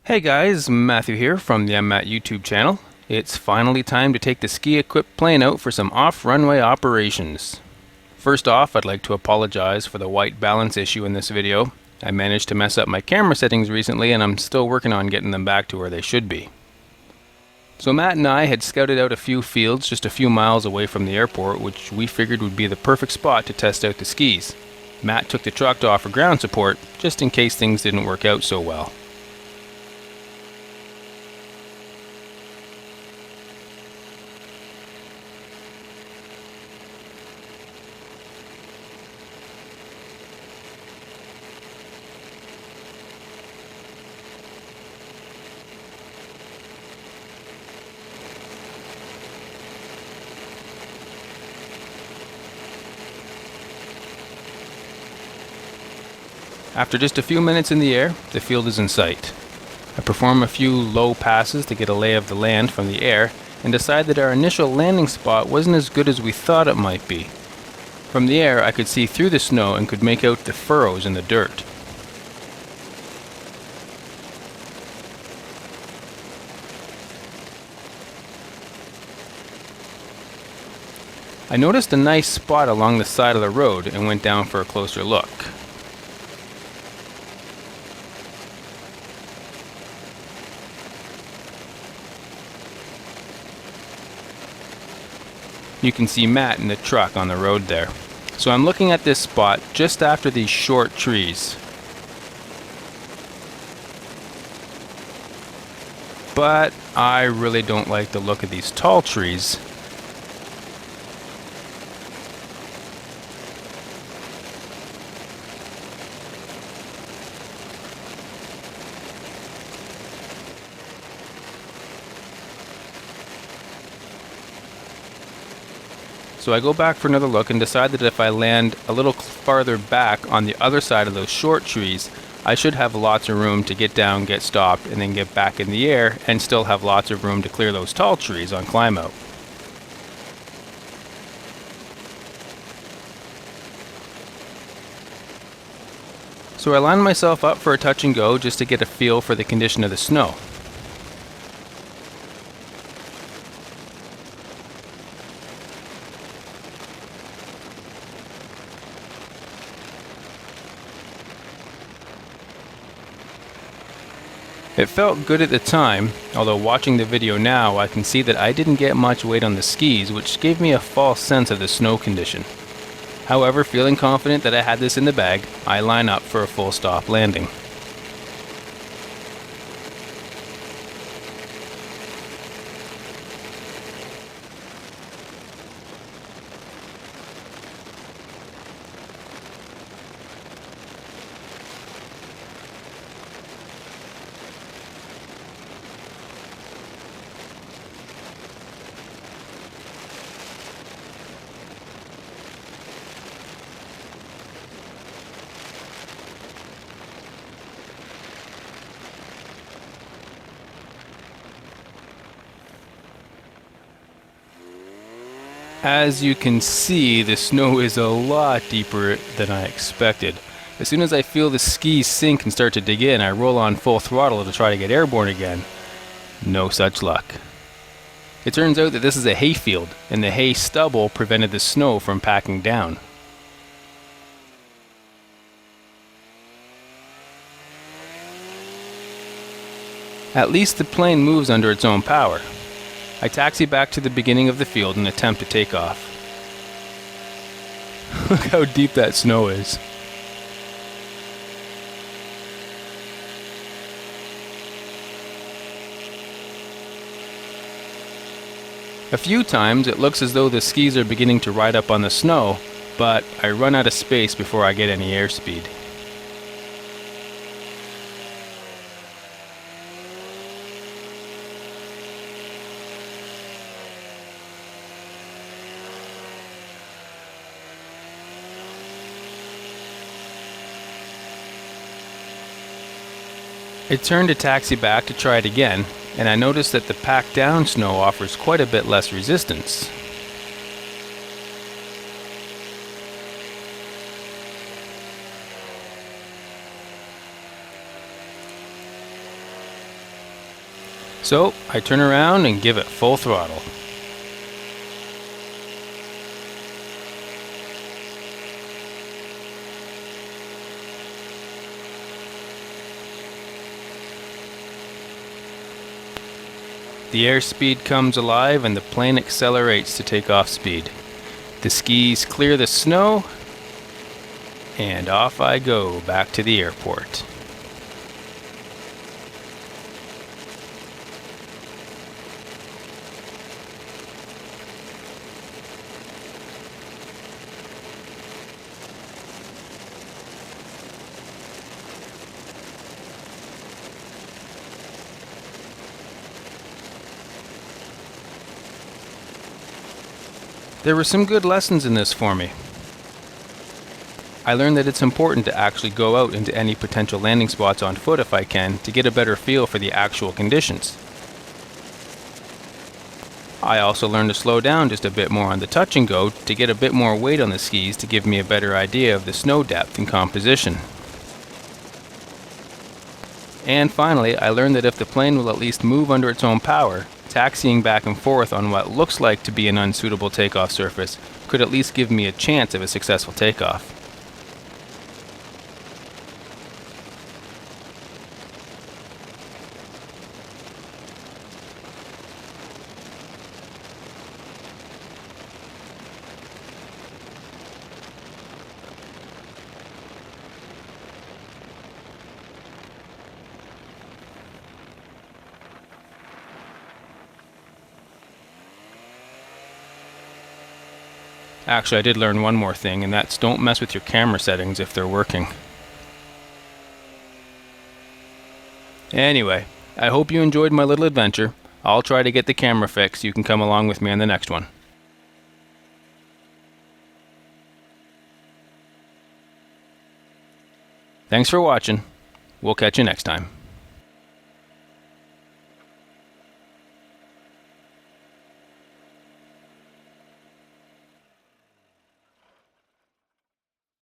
Hey guys, Matthew here from the MMAT YouTube channel. It's finally time to take the ski-equipped plane out for some off-runway operations. First off, I'd like to apologize for the white balance issue in this video. I managed to mess up my camera settings recently and I'm still working on getting them back to where they should be. So Matt and I had scouted out a few fields just a few miles away from the airport, which we figured would be the perfect spot to test out the skis. Matt took the truck to offer ground support, just in case things didn't work out so well. After just a few minutes in the air, the field is in sight. I perform a few low passes to get a lay of the land from the air and decide that our initial landing spot wasn't as good as we thought it might be. From the air, I could see through the snow and could make out the furrows in the dirt. I noticed a nice spot along the side of the road and went down for a closer look. You can see Matt in the truck on the road there. So I'm looking at this spot just after these short trees. But I really don't like the look of these tall trees. So I go back for another look and decide that if I land a little farther back on the other side of those short trees, I should have lots of room to get down, get stopped, and then get back in the air and still have lots of room to clear those tall trees on climb out. So I line myself up for a touch and go just to get a feel for the condition of the snow. It felt good at the time, although watching the video now I can see that I didn't get much weight on the skis, which gave me a false sense of the snow condition. However, feeling confident that I had this in the bag, I line up for a full stop landing. As you can see, the snow is a lot deeper than I expected. As soon as I feel the skis sink and start to dig in, I roll on full throttle to try to get airborne again. No such luck. It turns out that this is a hayfield, and the hay stubble prevented the snow from packing down. At least the plane moves under its own power. I taxi back to the beginning of the field and attempt to take off. Look how deep that snow is. A few times it looks as though the skis are beginning to ride up on the snow, but I run out of space before I get any airspeed. I turn to taxi back to try it again, and I notice that the packed down snow offers quite a bit less resistance. So I turn around and give it full throttle. The airspeed comes alive and the plane accelerates to takeoff speed. The skis clear the snow, and off I go back to the airport. There were some good lessons in this for me. I learned that it's important to actually go out into any potential landing spots on foot if I can to get a better feel for the actual conditions. I also learned to slow down just a bit more on the touch and go to get a bit more weight on the skis to give me a better idea of the snow depth and composition. And finally, I learned that if the plane will at least move under its own power, taxiing back and forth on what looks like to be an unsuitable takeoff surface could at least give me a chance of a successful takeoff. Actually, I did learn one more thing, and that's don't mess with your camera settings if they're working. Anyway, I hope you enjoyed my little adventure. I'll try to get the camera fixed so you can come along with me on the next one. Thanks for watching. We'll catch you next time.